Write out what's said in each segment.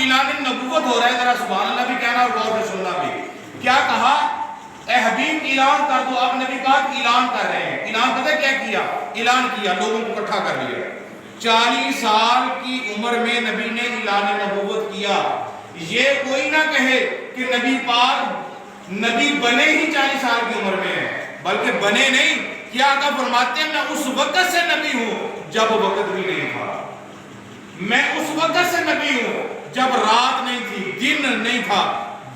اعلان نبوت ہو رہا ہے، ذرا سبحان اللہ بھی کہنا اور غور سے سننا بھی. کیا کہا؟ اے حبیب اعلان کر دو. آپ نبی پاک اعلان کر رہے ہیں. اعلان پتہ کیا کیا؟ اعلان کیا، لوگوں کو اکٹھا کر لیا. 40 سال کی عمر میں نبی نے اعلان نبوت کیا. یہ کوئی نہ کہے کہ نبی پاک نبی بنے ہی 40 سال کی عمر میں ہے، بلکہ بنے نہیں. کیا آقا فرماتے ہیں میں اس وقت سے نبی ہوں جب وقت بھی نہیں تھا. میں اس وقت سے نبی ہوں جب رات نہیں تھی، دن نہیں تھا،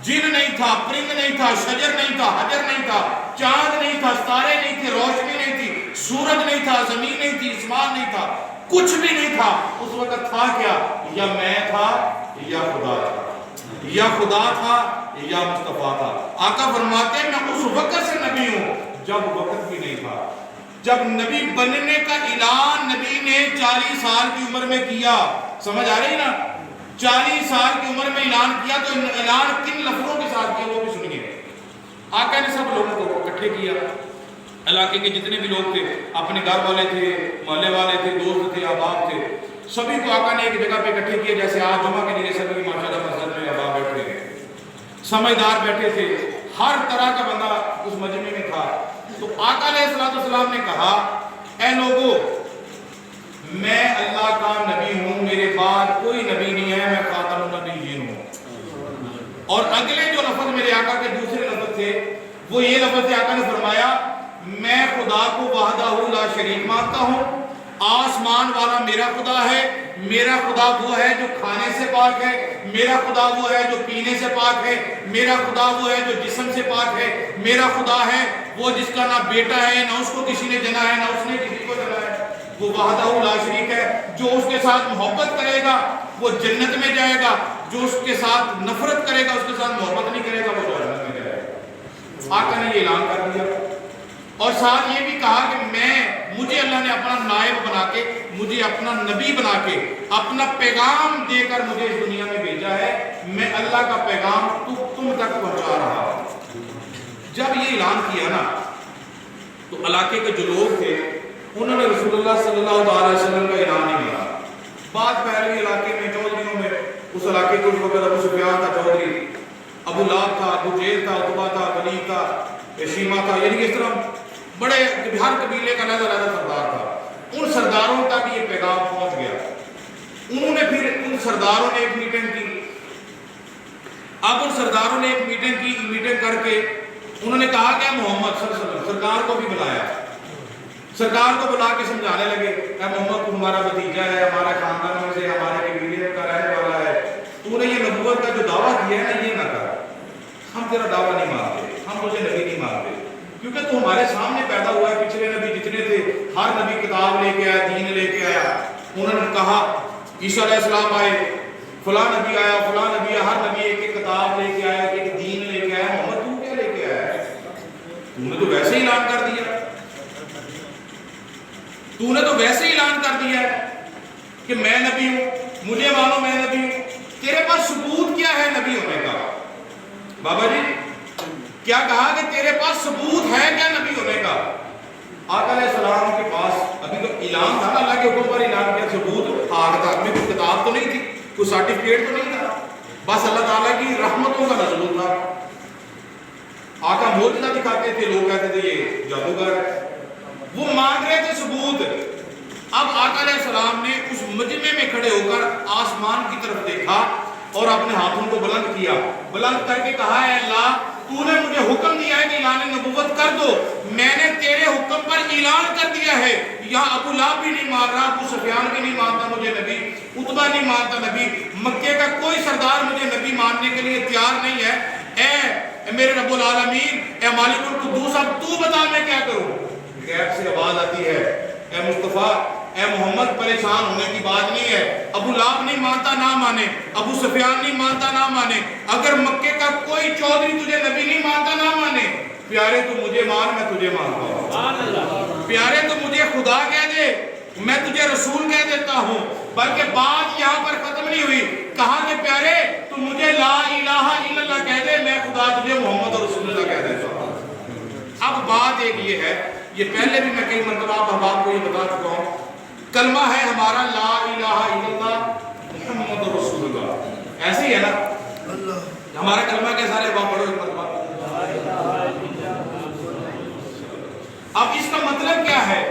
جن نہیں تھا، پرند نہیں تھا، شجر نہیں تھا، حجر نہیں تھا، چاند نہیں تھا، ستارے نہیں تھے، روشنی نہیں تھی، سورج نہیں تھا، زمین نہیں تھی، اسمان نہیں تھا، کچھ بھی نہیں تھا. اس وقت تھا کیا؟ یا میں تھا یا خدا تھا، یا خدا تھا یا مصطفیٰ تھا. آقا فرماتے ہیں میں اس وقت سے نبی ہوں جب وقت بھی نہیں تھا. جب نبی بننے کا اعلان نبی نے 40 سال کی عمر میں کیا، سمجھ آ رہی نا؟ 40 سال کی عمر میں اعلان کیا تو اعلان کن لفظوں کے ساتھ کیا وہ بھی سنیے. آقا نے سب لوگوں کو اکٹھے کیا، علاقے کے جتنے بھی لوگ تھے، اپنے گھر والے تھے، محلے والے تھے، دوست تھے، احباب تھے، سبھی کو آقا نے ایک جگہ پہ اکٹھے کیا. جیسے آج جمعہ کے لیے سبھی ماشاءاللہ مسجد میں احباب بیٹھے ہیں، سمجھدار بیٹھے تھے، ہر طرح کا بندہ اس مجمع میں تھا. تو آقا علیہ السلام نے کہا اے لوگو، میں اللہ کا نبی ہوں، میرے بعد کوئی نبی نہیں ہے، میں خاتم النبیین ہوں. اور اگلے جو لفظ میرے آقا کے دوسرے لفظ تھے وہ یہ لفظ تھے. آقا نے فرمایا میں خدا کو وحدہ لا شریک مانتا ہوں. آسمان والا میرا خدا ہے، میرا خدا وہ ہے جو کھانے سے پاک ہے، میرا خدا وہ ہے جو پینے سے پاک ہے، میرا خدا وہ ہے جو جسم سے پاک ہے، میرا خدا ہے وہ جس کا نہ بیٹا ہے، نہ اس کو کسی نے جنا ہے، نہ اس نے کسی کو جنا ہے. وہ وحدہ لا شریک ہے. جو اس کے ساتھ محبت کرے گا وہ جنت میں جائے گا، جو اس کے ساتھ نفرت کرے گا، اس کے ساتھ محبت نہیں کرے گا، وہ جہنم میں جائے گا. آقا نے یہ اعلان کر دیا اور ساتھ یہ بھی کہا کہ مجھے اللہ نے اپنا نائب بنا کے، مجھے اپنا نبی بنا کے، اپنا پیغام دے کر مجھے اس دنیا میں بھیجا ہے. میں اللہ کا پیغام تم تک پہنچا رہا ہوں. جب یہ اعلان کیا نا تو علاقے کے جو لوگ تھے انہوں نے رسول اللہ صلی اللہ علیہ وسلم کا اعلان نہیں مانا. بات پہلے علاقے میں چودھریوں میں، اس علاقے کو اس وقت ابو سفیان تھا چودھری، ابو لہب تھا، ابو جہل تھا، عتبہ تھا، ولید تھا، شیمہ تھا، یعنی اس طرح بڑے ہر قبیلے کا علیحدہ علیحدہ سردار تھا. ان سرداروں تک یہ پیغام پہنچ گیا. انہوں نے پھر ان سرداروں نے ایک میٹنگ کی. اب ان سرداروں نے ایک میٹنگ کر کے انہوں نے کہا کہ محمد صلی اللہ علیہ وسلم، سرکار کو بھی بلایا، سرکار کو بلا کے سمجھانے لگے اے محمد تو ہمارا بھتیجا ہے، ہمارا خاندان میں سے، ہمارے قبیلے کا رہنے والا ہے، تو نے یہ نبوت کا جو دعویٰ کیا ہے نا یہ نہ کر. ہم تیرا دعویٰ نہیں مانتے، ہم تجھے نبی نہیں مانتے، کیونکہ تو ہمارے سامنے پیدا ہوا ہے. پچھلے نبی جتنے تھے ہر نبی کتاب لے کے آیا، دین لے کے آیا. انہوں نے کہا عیسیٰ علیہ السلام آئے، فلاں نبی آیا، فلاں نبی آیا، ہر نبی ایک کتاب لے کے آیا، ایک دین لے کے آیا. محمد تو کیا لے کے آیا ہے؟ تو نے تو ویسے ہی اعلان کر دیا، تو نے تو ویسے ہی اعلان کر دیا ہے کہ میں نبی ہوں، مجھے مانو میں نبی ہوں. تیرے پاس ثبوت کیا ہے نبی ہونے کا؟ بابا جی کیا کہا کہ تیرے پاس ثبوت ہے کیا نبی ہونے کا؟ آقا علیہ السلام کے پاس ابھی تو اعلان تھا نا، اللہ کے حکم پر اعلان کیا، ثبوت آگے میں کوئی کتاب تو نہیں تھی، کوئی سرٹیفکیٹ تو نہیں تھا، بس اللہ تعالیٰ کی رحمتوں کا نزول تھا. آقا معجزہ دکھاتے تھے، لوگ کہتے تھے یہ جادوگر ہے، وہ مانگ رہے تھے ثبوت. اب آقا علیہ السلام نے اس مجمع میں کھڑے ہو کر آسمان کی طرف دیکھا اور اپنے ہاتھوں کو بلند کیا، بلند کر کے کہا اے اللہ تو نے مجھے حکم دیا ہے کہ اعلان نبوت کر دو، میں نے تیرے حکم پر اعلان کر دیا ہے. یہاں ابو لہب بھی نہیں مان رہا، ابو سفیان بھی نہیں مانتا مجھے نبی، عتبہ نہیں مانتا نبی، مکے کا کوئی سردار مجھے نبی ماننے کے لیے تیار نہیں ہے. اے میرے رب العالمین، اے مالک القدوس، اب تو بتا میں کیا کروں؟ غیب سے آواز آتی ہے اے مصطفیٰ، اے محمد پریشان ہونے کی بات نہیں ہے. ابو لہب نہیں مانتا نہ مانے، ابو سفیان نہیں مانتا نہ مانے، اگر مکے کا کوئی چودھری تجھے نبی نہیں مانتا نہ مانے، پیارے تو مجھے مان، میں تجھے مانتا ہوں. پیارے تو مجھے خدا کہہ دے، میں تجھے رسول کہہ دیتا ہوں. بلکہ بات یہاں پر ختم نہیں ہوئی، کہا کہ پیارے تو مجھے لا الہ الا اللہ کہہ دے، میں خدا تجھے محمد رسول اللہ کہہ دیتا ہوں. اب بات ایک یہ ہے، یہ پہلے بھی میں کئی مرتبہ آپ کو یہ بتا چکا ہوں، کلمہ ہے ہمارا لا الہ الا اللہ محمد رسول اللہ. ایسے ہی ہے نا؟ ہمارا کلمہ کے سارے وہاں پڑھو ایک مرتبہ. اب اس کا مطلب کیا ہے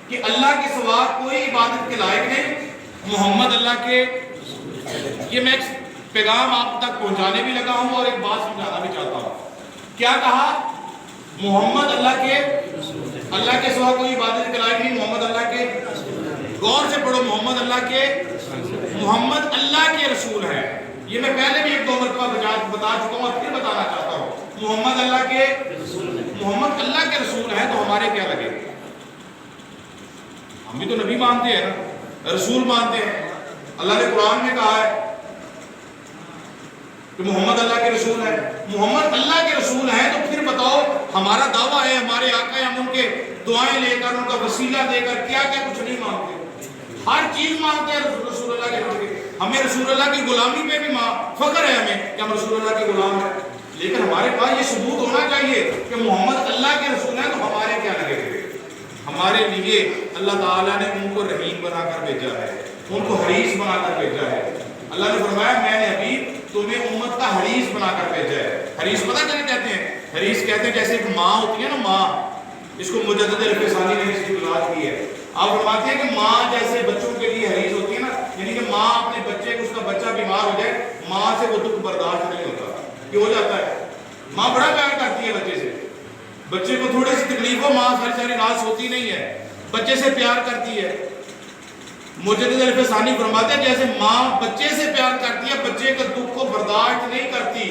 کہ اللہ کے سوا کوئی عبادت کے لائق نہیں، محمد اللہ کے. یہ میں ایک پیغام آپ تک پہنچانے بھی لگا ہوں اور ایک بات سمجھانا بھی چاہتا ہوں. کیا کہا؟ محمد اللہ کے سوا کوئی عبادت کے لائق نہیں، محمد اللہ کے. غور سے پڑھو، محمد اللہ کے رسول ہیں. یہ میں پہلے بھی ایک دو مرتبہ بتا چکا ہوں اور پھر بتانا چاہتا ہوں. محمد اللہ کے رسول ہیں تو ہمارے کیا لگے؟ ہم بھی تو نبی مانتے ہیں نا، رسول مانتے ہیں. اللہ نے قرآن میں کہا ہے کہ محمد اللہ کے رسول ہے. محمد اللہ کے رسول ہیں تو پھر بتاؤ ہمارا دعویٰ ہے ہمارے آقا ہیں، ہم ان کے دعائیں لے کر ان کا وسیلہ دے کر کیا کیا کچھ نہیں مانگتے. ہر چیز مانگتے ہیں رسول اللہ کے نام کے. ہمیں رسول اللہ کی غلامی پہ بھی فخر ہے ہمیں کہ ہم رسول اللہ کے غلام ہیں. لیکن ہمارے پاس یہ ثبوت ہونا چاہیے کہ محمد اللہ کے رسول ہیں تو ہمارے کیا لگے گے؟ ہمارے لیے اللہ تعالیٰ نے ان کو رحیم بنا کر بھیجا ہے، ان کو حریص بنا کر بھیجا ہے. اللہ نے فرمایا میں نے ابھی تمہیں امت کا حریص بنا کر بھیجا ہے. حریص پتہ کیا کہتے ہیں؟ حریص کہتے ہیں جیسے ایک ماں ہوتی ہے نا، ماں، اس کو مجدد الفسانی نے اس کی وضاحت کی ہے. آپ فرماتے ہیں کہ ماں جیسے بچوں کے لیے حریص ہوتی ہے نا، یعنی کہ ماں اپنے بچے کو، اس کا بچہ بیمار ہو جائے، ماں سے وہ دکھ برداشت نہیں ہوتا. یہ ہو جاتا ہے. ماں بڑا پیار کرتی ہے بچے سے. بچے کو تھوڑی سی تکلیف ہو، ماں ساری رات سوتی نہیں ہے، بچے سے پیار کرتی ہے. مجدد الفسانی فرماتے ہیں جیسے ماں بچے سے پیار کرتی ہے، بچے کے دکھ کو برداشت نہیں کرتی،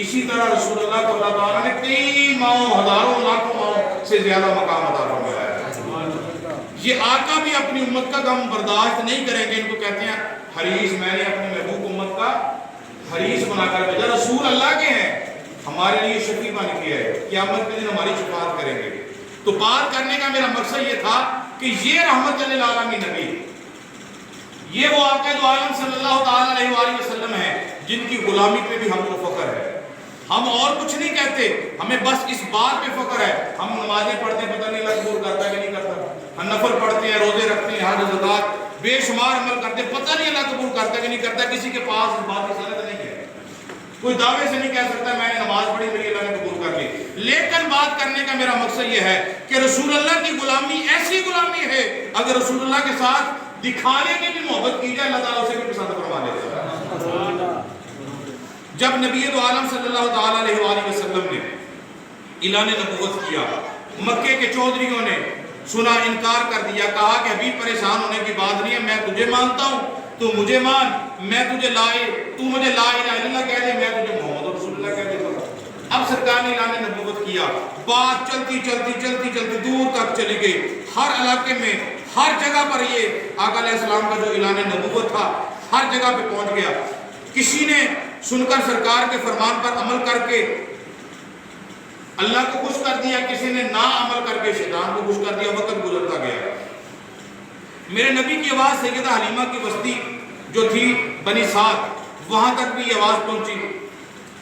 اسی طرح رسول اللہ کو اللہ تعالیٰ نے کئی ماؤں، ہزاروں، لاکھوں ماؤں سے زیادہ مقام عطا فرمایا ہے. یہ آقا بھی اپنی امت کا غم برداشت نہیں کریں گے. ان کو کہتے ہیں حریص. میں نے اپنی محبوب امت کا حریص بنا کر بھیجا. رسول اللہ کے ہیں، ہمارے لیے شفیع بن کے ہے، قیامت کے دن ہماری شفاعت کریں گے. تو بات کرنے کا میرا مقصد یہ تھا کہ یہ رحمت للعالمین نبی، یہ وہ آقا دو عالم صلی اللہ تعالیٰ علیہ وآلہ وسلم ہیں جن کی غلامی پہ بھی ہم کو فخر ہے. ہم اور کچھ نہیں کہتے، ہمیں بس اس بات پہ فخر ہے. ہم نمازیں پڑھتے ہیں، پتہ نہیں اللہ قبول کرتا ہے کہ نہیں کرتا. ہم نفل پڑھتے ہیں، روزے رکھتے ہیں، حج زکات بے شمار عمل کرتے ہیں، پتہ نہیں اللہ قبول کرتا ہے کہ نہیں کرتا. کسی کے پاس اس بات کی سند نہیں ہے. کوئی دعوے سے نہیں کہہ سکتا میں نے نماز پڑھی میری اللہ نے قبول کر لی. لیکن بات کرنے کا میرا مقصد یہ ہے کہ رسول اللہ کی غلامی ایسی غلامی ہے، اگر رسول اللہ کے ساتھ دکھانے کی بھی محبت کی جائے اللہ تعالیٰ اسے بھی پسند فرما لیتا ہے. جب نبی دو عالم صلی اللہ تعالیٰ علیہ وآلہ وسلم نے اعلان نبوت کیا، مکے کے چودھریوں نے سنا، انکار کر دیا، کہا کہ ابھی پریشان ہونے کی بات نہیں ہے، میں تجھے مانتا ہوں تو مجھے مان، میں تجھے تو مجھے لا الہ الا اللہ کہہ دے، میں تجھے محمد رسول اللہ کہہ دیتا ہوں. اب سرکار نے اعلان نبوت کیا، بات چلتی چلتی چلتی چلتی دور تک چلی گئی. ہر علاقے میں، ہر جگہ پر یہ آقا علیہ السلام کا جو اعلان نبوت تھا ہر جگہ پہ پہنچ گیا. کسی نے سن کر سرکار کے فرمان پر عمل کر کے اللہ کو خوش کر دیا، کسی نے نا عمل کر کے شیطان کو خوش کر دیا. وقت گزرتا گیا. میرے نبی کی آواز سیدہ حلیمہ کی بستی جو تھی بنی سعد، وہاں تک بھی یہ آواز پہنچی.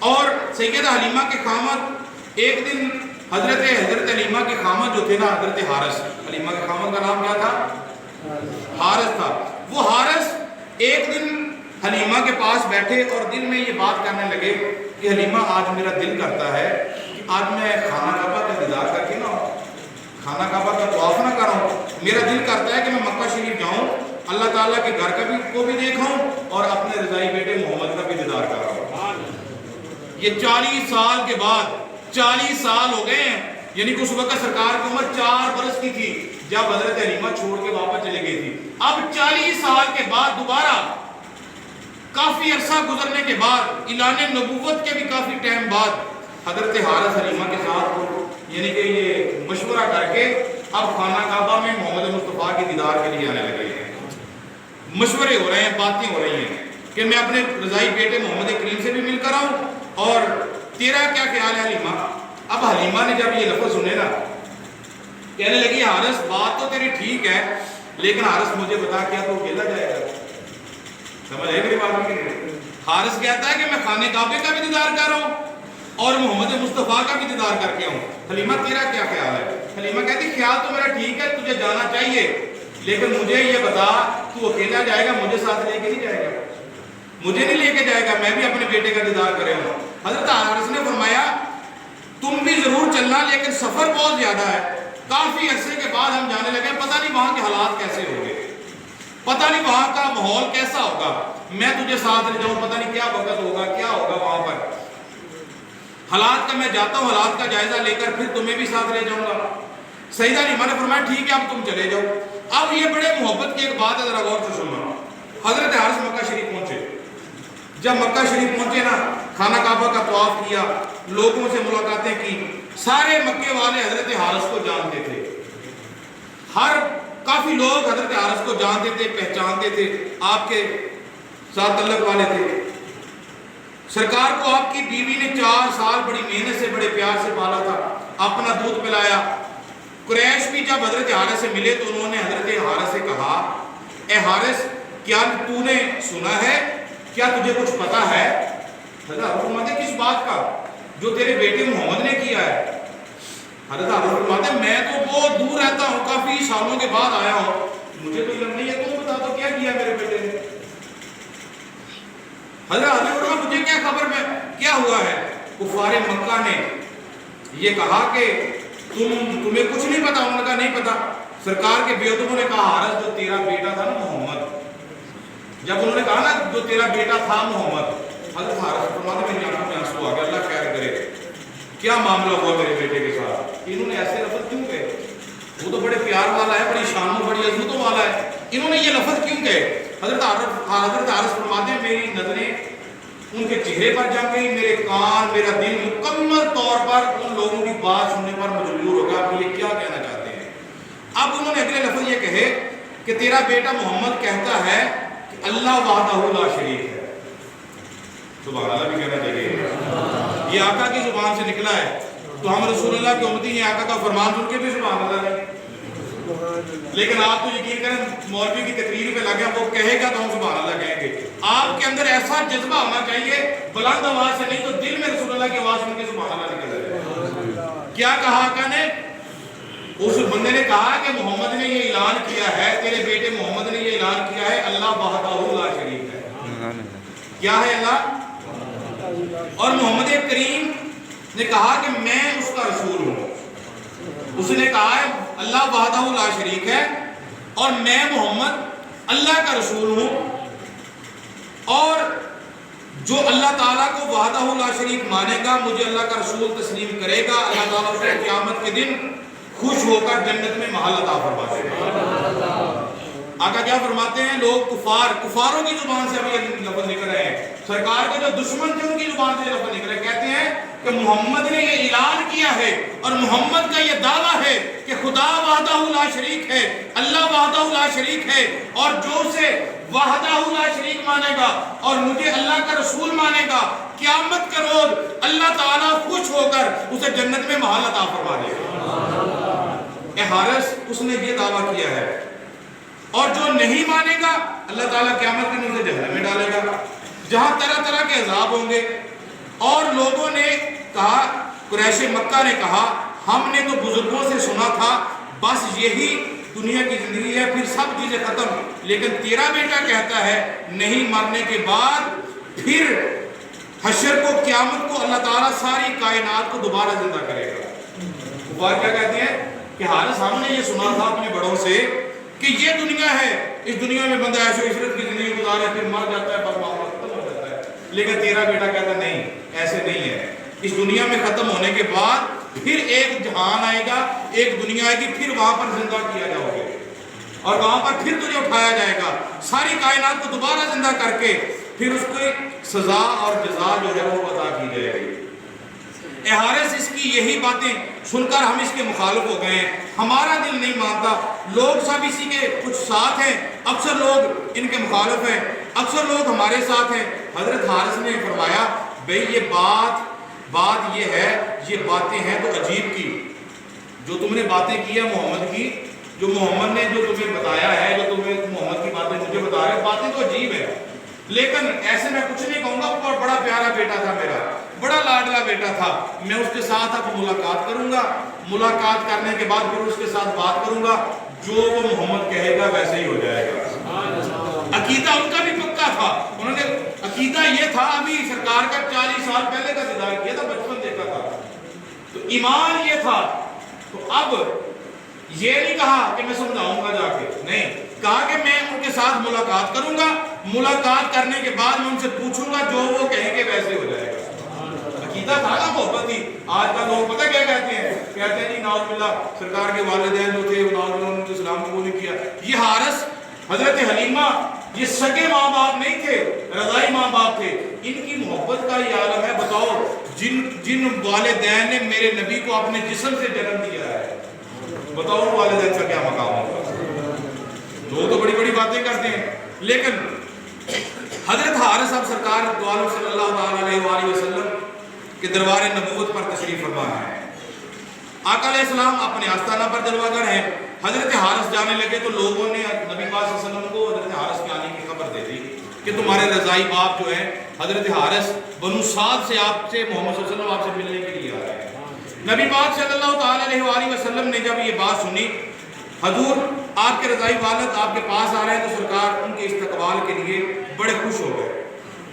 اور سیدہ حلیمہ کے خامد ایک دن حضرت حلیمہ کے خامد جو تھے نا، حضرت حارث، حلیمہ کے خامد کا نام کیا تھا؟ حارث تھا. وہ حارث ایک دن حلیمہ کے پاس بیٹھے اور دل میں یہ بات کرنے لگے کہ حلیمہ آج میرا دل کرتا ہے کہ آج میں خانہ کعبہ کا دیدار کر کے نہ خانہ کعبہ کا طواف نہ کروں. میرا دل کرتا ہے کہ میں مکہ شریف جاؤں، اللہ تعالیٰ کے گھر کو بھی دیکھوں اور اپنے رضائی بیٹے محمد کا بھی دیدار کراؤں. یہ 40 سال کے بعد، 40 سال ہو گئے ہیں، یعنی کہ اس وقت سرکار کی عمر 4 برس کی تھی جب حضرت حلیمہ چھوڑ کے واپس چلے گئی تھی. اب 40 سال کے بعد دوبارہ کافی عرصہ گزرنے کے بعد، اعلان نبوت کے بھی کافی ٹائم بعد، حضرت حارث حلیمہ کے ساتھ یعنی کہ یہ مشورہ کر کے اب خانہ کعبہ میں محمد مصطفیٰ کے دیدار کے لیے آنے لگے ہیں. مشورے ہو رہے ہیں، باتیں ہو رہی ہیں کہ میں اپنے رضائی بیٹے محمد کریم سے بھی مل کر آؤں، اور تیرا کیا خیال ہے حلیمہ؟ اب حلیمہ نے جب یہ لفظ سنے نا، کہنے لگی حارث بات تو تیری ٹھیک ہے، لیکن حارث مجھے بتا کیا تو اکیلا جائے گا؟ سمجھ ہے میری بات کی؟ حارث کہتا ہے کہ میں خانہ کعبے کا بھی دیدار کر رہا ہوں اور محمد مصطفیٰ کا بھی دیدار کر کے آؤں. حلیمہ تیرا کیا خیال ہے؟ حلیمہ کہتی خیال تو میرا ٹھیک ہے، تجھے جانا چاہیے، لیکن مجھے یہ بتا تو اکیلا جائے گا، مجھے ساتھ لے کے نہیں جائے گا؟ مجھے نہیں لے کے جائے گا، میں بھی اپنے بیٹے کا دیدار کرے ہوں۔ حضرت حارث نے فرمایا تم بھی ضرور چلنا، لیکن سفر بہت زیادہ ہے، کافی عرصے کے بعد ہم جانے لگے، پتہ نہیں وہاں کے حالات کیسے ہوں گے، پتہ نہیں وہاں کا ماحول کیسا ہوگا، میں تجھے ساتھ لے جاؤں، پتہ نہیں کیا وقت ہوگا، کیا ہوگا وہاں پر، حالات کا میں جاتا ہوں، حالات کا جائزہ لے کر پھر تمہیں بھی ساتھ لے جاؤں گا۔ سیدہ ریما نے فرمایا ٹھیک ہے اب تم چلے جاؤ۔ اب یہ بڑے محبت کی ایک بات ہے، ذرا غور سے سننا۔ حضرت حارث مکہ شریف پہنچے، جب مکہ شریف پہنچے نا، خانہ کعبہ کا طواف کیا، لوگوں سے ملاقاتیں کی، سارے مکے والے حضرت حارث کو جانتے تھے، کافی لوگ حضرت حارث کو جانتے تھے، پہچانتے تھے، آپ کے ساتھ تعلق والے تھے۔ سرکار کو آپ کی بیوی نے 4 سال بڑی محنت سے بڑے پیار سے پالا تھا، اپنا دودھ پلایا۔ قریش بھی جب حضرت حارث سے ملے تو انہوں نے حضرت حارث سے کہا اے حارث کیا تو نے سنا ہے، کیا تجھے کچھ پتا ہے؟ حضرت فرماتے کس بات کا؟ جو تیرے بیٹے محمد نے کیا ہے۔ حضرت حارث فرماتے میں تو بہت دور رہتا ہوں، کافی سالوں کے بعد آیا ہوں، مجھے تو علم نہیں ہے، تم بتا تو کیا کیا میرے بیٹے نے؟ حضرت حارث فرماتے مجھے کیا خبر میں کیا ہوا ہے؟ کفار مکہ نے یہ کہا کہ تمہیں کچھ نہیں پتا، انہوں نے کہا نہیں پتا۔ سرکار کے بیعتوں نے کہا حارث جو تیرا بیٹا تھا نا محمد، جب انہوں نے کہا نا جو تیرا بیٹا تھا محمد، حضرت حارث فرماتے میری آنکھوں میں آنسو آ گیا، اللہ خیر کرے، کیا معاملہ ہوا میرے بیٹے کے ساتھ، انہوں نے ایسے لفظ کیوں کہے؟ وہ تو بڑے پیار والا ہے، بڑی شان و بڑی عظمتوں والا ہے، انہوں نے یہ لفظ کیوں کہے؟ حضرت حارث فرماتے ہیں میری نظریں ان کے چہرے پر جا گئی، میرے کان، میرا دل مکمل طور پر ان لوگوں کی بات سننے پر مجبور ہو گیا، اب یہ کیا کہنا چاہتے ہیں۔ اب انہوں نے اگلے لفظ یہ کہے کہ تیرا بیٹا محمد کہتا ہے کہ اللہ وحدہ لا شریک ہے۔ سبحان اللہ بھی کہنا چاہیے، یہ آقا کی زبان سے نکلا ہے، تو ہم رسول اللہ کی امتی ہیں، آقا کا فرمان سن کے بھی سبحان اللہ نہیں، لیکن آپ تو یقین کریں مولوی کی تقریر پہ لگے وہ کہے گا تو ہم سبحان اللہ کہیں گے۔ آپ کے اندر ایسا جذبہ ہونا چاہیے، بلند آواز سے نہیں تو دل میں رسول اللہ کی آواز سن کے سبحان اللہ نکل جائے۔ کیا کہا آقا نے؟ اس بندے نے کہا کہ محمد نے یہ اعلان کیا ہے، تیرے بیٹے محمد نے یہ اعلان کیا ہے اللہ وحدہ لا شریک ہے۔ کیا ہے اللہ؟ اور محمد کریم نے کہا کہ میں اس کا رسول ہوں، اس نے کہا ہے اللہ وحدہ لا شریک ہے اور میں محمد اللہ کا رسول ہوں، اور جو اللہ تعالیٰ کو وحدہ لا شریک مانے گا، مجھے اللہ کا رسول تسلیم کرے گا، اللہ تعالیٰ اس کو قیامت کے دن خوش ہو کر جنت میں محل عطا فرما دے گا۔ آقا کیا فرماتے ہیں؟ لوگ کفاروں کی زبان سے ابھی لفظ نکل رہے ہیں، سرکار کے جو دشمن تھے ان کی زبان سے لفظ نکل رہے، کہتے ہیں کہ محمد نے یہ اعلان کیا ہے اور محمد کا یہ دعویٰ ہے کہ خدا وحدہ لا شریک ہے، اللہ وحدہ لا شریک ہے، اور جو اسے وحدہ لا شریک مانے گا اور مجھے اللہ کا رسول مانے گا، قیامت کے روز اللہ تعالیٰ خوش ہو کر اسے جنت میں محل عطا فرما دے گا۔ اے حارث اس نے یہ دعویٰ کیا ہے، اور جو نہیں مانے گا اللہ تعالیٰ قیامت کے دن اسے جہنم میں ڈالے گا، جہاں طرح طرح کے عذاب ہوں گے۔ اور لوگوں نے کہا، قریش مکہ نے کہا ہم نے تو بزرگوں سے سنا تھا بس یہی دنیا کی زندگی ہے، پھر سب چیزیں ختم، لیکن تیرا بیٹا کہتا ہے نہیں، مرنے کے بعد پھر حشر کو، قیامت کو اللہ تعالیٰ ساری کائنات کو دوبارہ زندہ کرے گا۔ وہ کیا کہتے ہیں کہ حارث ہم نے یہ سنا تھا اپنے بڑوں سے کہ یہ دنیا ہے، اس دنیا میں بندہ عیش و عشرت کی زندگی گزارے پھر مر جاتا ہے، بس معاملہ ختم ہو جاتا ہے، لیکن تیرا بیٹا کہتا نہیں، ایسے نہیں ہے، اس دنیا میں ختم ہونے کے بعد پھر ایک جہان آئے گا، ایک دنیا آئے گی، پھر وہاں پر زندہ کیا جاؤ گے اور وہاں پر پھر تجھے اٹھایا جائے گا، ساری کائنات کو دوبارہ زندہ کر کے پھر اس کی سزا اور جزا جو ہے وہ عطا کی جائے گی۔ اے حارث اس کی یہی باتیں سن کر ہم اس کے مخالف ہو گئے ہیں، ہمارا دل نہیں مانتا، لوگ سب اسی کے کچھ ساتھ ہیں، اکثر لوگ ان کے مخالف ہیں، اکثر لوگ ہمارے ساتھ ہیں۔ حضرت حارث نے فرمایا بھئی یہ بات یہ ہے، یہ باتیں ہیں تو عجیب کی، جو تم نے باتیں کی ہے محمد کی، جو محمد نے جو تمہیں بتایا ہے، جو تمہیں محمد کی باتیں مجھے بتا رہے ہیں، باتیں تو عجیب ہے، لیکن ایسے میں کچھ نہیں کہوں گا، بڑا پیارا بیٹا تھا میرا، بڑا لاڈلا بیٹا تھا، میں اس کے ساتھ اب ملاقات کروں گا، ملاقات کرنے کے بعد پھر اس کے ساتھ بات کروں گا، جو وہ محمد کہے گا ویسے ہی ہو جائے گا۔ عقیدہ ان کا بھی پکا تھا، انہوں نے عقیدہ یہ تھا، ابھی سرکار کا 40 سال پہلے کا دیدار کیا تھا، بچپن دیکھا تھا، تو ایمان یہ تھا. تو اب یہ نہیں کہا کہ میں سمجھاؤں گا جا کے، نہیں، کہا کہ میں ان کے ساتھ ملاقات کروں گا، ملاقات کرنے کے بعد میں ان سے پوچھوں گا، جو وہ کہیں گے ویسے ہو جائے گا. عقیدہ تھا نا، محبت تھی. آج کا لوگ پتہ کیا کہتے ہیں جی نعوذ باللہ سرکار کے والدین جو تھے نعوذ باللہ انہوں نے اسلام قبول نہیں کیا. یہ حارث، حضرت حلیمہ، یہ سگے ماں باپ نہیں تھے، رضائی ماں باپ تھے. ان کی محبت کا یہ عالم ہے. بتاؤ جن والدین نے میرے نبی کو اپنے جسم سے جنم دیا ہے، بتاؤ ان والدین کا کیا مقام ہوگا. لوگ تو بڑی بڑی باتیں کرتے ہیں، لیکن حضرت حارث اب سرکار دو عالم صلی اللہ علیہ وآلہ وسلم کے دربار نبوت پر تشریف فرما ہے. آقا علیہ السلام اپنے آستانہ پر جلوہ گر ہیں. حضرت حارث جانے لگے تو لوگوں نے نبی پاک صلی اللہ علیہ وسلم کو حضرت حارث کے آنے کی خبر دے دی کہ تمہارے رضائی باپ جو ہیں حضرت حارث بنو سعد سے آپ سے محمد صلی اللہ علیہ وسلم آپ سے ملنے کے لیے آ رہے ہیں. نبی پاک صلی اللہ تعالی علیہ وآلہ وسلم نے جب یہ بات سنی، حضور آپ کے رضائی والد آپ کے پاس آ رہے ہیں، تو سرکار ان کے استقبال کے لیے بڑے خوش ہو گئے.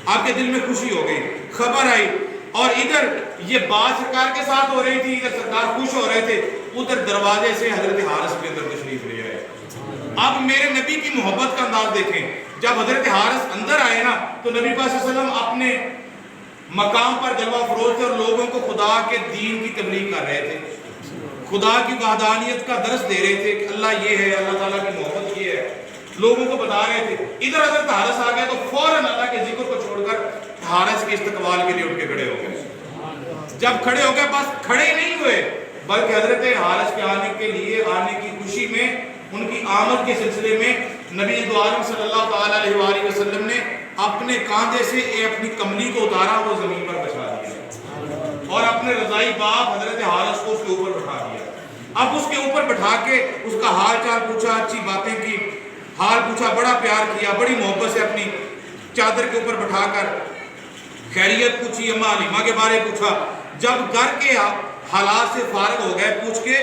آپ کے دل میں خوشی ہو گئی. خبر آئی اور ادھر یہ بات سرکار کے ساتھ ہو رہی تھی، ادھر سرکار خوش ہو رہے تھے، ادھر دروازے سے حضرت حارث کے اندر تشریف لے آئے. اب میرے نبی کی محبت کا انداز دیکھیں. جب حضرت حارث اندر آئے نا تو نبی پاک صلی اللہ علیہ وسلم اپنے مقام پر جلوہ فروز تھے اور لوگوں کو خدا کے دین کی تبلیغ کر رہے تھے، خدا کی وحدانیت کا درس دے رہے تھے کہ اللہ یہ ہے، اللہ تعالیٰ کی محبت یہ ہے، لوگوں کو بتا رہے تھے. ادھر حضرت حارث آ گئے تو فوراً اللہ کے ذکر کو چھوڑ کر حارث کے استقبال کے لیے اٹھ کے کھڑے ہو گئے. جب کھڑے ہو گئے بس کھڑے نہیں ہوئے، بلکہ حضرت حارث کے آنے کے لیے، آنے کی خوشی میں، ان کی آمد کے سلسلے میں نبی دو عالم صلی اللہ تعالی علیہ وآلہ وسلم نے اپنے کاندھے سے اپنی کملی کو اتارا، وہ زمین پر بچھا دیا اور اپنے رضائی باپ حضرت حارث کو اس کے اوپر بٹھا دیا. اب اس کے اوپر بٹھا کے اس کا حال چال پوچھا، اچھی باتیں کی، حال پوچھا، بڑا پیار کیا، بڑی محبت سے اپنی چادر کے اوپر بٹھا کر خیریت پوچھی، اماں حلیمہ کے بارے پوچھا. جب گھر کے حالات سے فارغ ہو گئے پوچھ کے،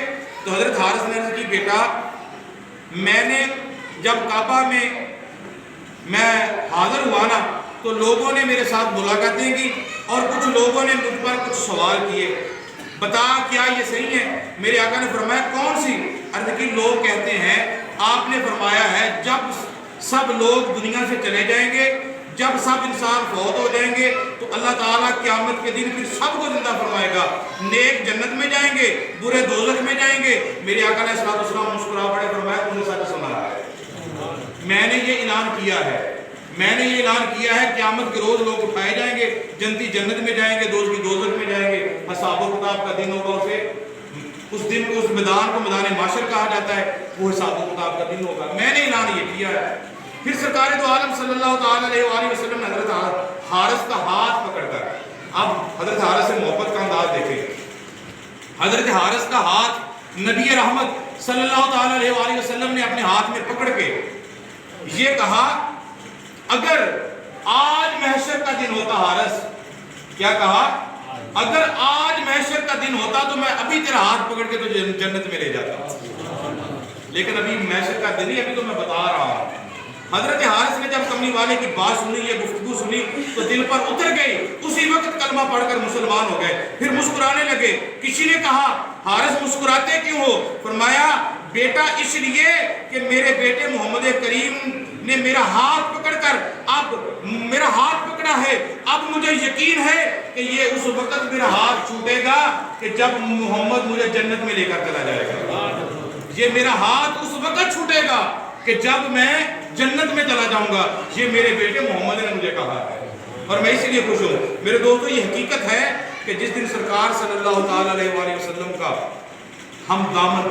تو حضرت حارث نے عرض کی، بیٹا میں نے جب کعبہ میں میں حاضر ہوا نا تو لوگوں نے میرے ساتھ ملاقاتیں کی اور کچھ لوگوں نے مجھ پر کچھ سوال کیے، بتا کیا یہ صحیح ہے؟ میرے آقا نے فرمایا کون سی؟ عرض کی لوگ کہتے ہیں آپ نے فرمایا ہے جب سب لوگ دنیا سے چلے جائیں گے، جب سب انسان فوت ہو جائیں گے تو اللہ تعالیٰ قیامت کے دن پھر سب کو زندہ فرمائے گا، نیک جنت میں جائیں گے، برے دوزخ میں جائیں گے. میرے آقا علیہ السلام مسکرا پڑے، فرمایا تم نے سچ سنا ہے، میں نے یہ اعلان کیا ہے، میں نے یہ اعلان کیا ہے قیامت کے روز لوگ اٹھائے جائیں گے، جنتی جنت میں جائیں گے، دوزخی دوزخ میں جائیں گے. حساب و کتاب کا دن ہوگا، اسے اس دن کو، اس میدان کو میدان معاشر کہا جاتا ہے، وہ حساب و کتاب کا دن ہوگا. میں نے اعلان یہ کیا ہے. پھر سرکار دو عالم صلی اللہ تعالی علیہ وآلہ وسلم نے حضرت حارث کا ہاتھ پکڑ کر، اب حضرت حارث سے محبت کا انداز دیکھیں. حضرت حارث کا ہاتھ نبی رحمت صلی اللہ تعالی علیہ وآلہ وسلم نے اپنے ہاتھ میں پکڑ کے یہ کہا، اگر آج محشر کا دن ہوتا، حارث کیا کہا، اگر آج محشر کا دن ہوتا تو میں ابھی تیرا ہاتھ پکڑ کے تجھے جنت میں لے جاتا، لیکن ابھی محشر کا دن ہی ابھی تو میں بتا رہا ہوں. حضرت حارث نے جب کملی والے کی بات سنی، یہ گفتگو سنی تو دل پر اتر گئی. اسی وقت کلمہ پڑھ کر مسلمان ہو گئے. پھر مسکرانے لگے. کسی نے کہا حارث مسکراتے کیوں ہو؟ فرمایا بیٹا اس لیے کہ میرے بیٹے محمد کریم نے میرا ہاتھ پکڑ کر، اب میرا ہاتھ پکڑا ہے، اب مجھے یقین ہے کہ یہ اس وقت میرا ہاتھ چھوٹے گا کہ جب محمد مجھے جنت میں لے کر چلا جائے گا. یہ میرا ہاتھ اس وقت چھوٹے گا کہ جب میں جنت میں چلا جاؤں گا. یہ میرے بیٹے محمد نے مجھے کہا ہے اور میں اسی لیے خوش ہوں. میرے دوستو یہ حقیقت ہے کہ جس دن سرکار صلی اللہ تعالی علیہ وآلہ وسلم کا ہم دامن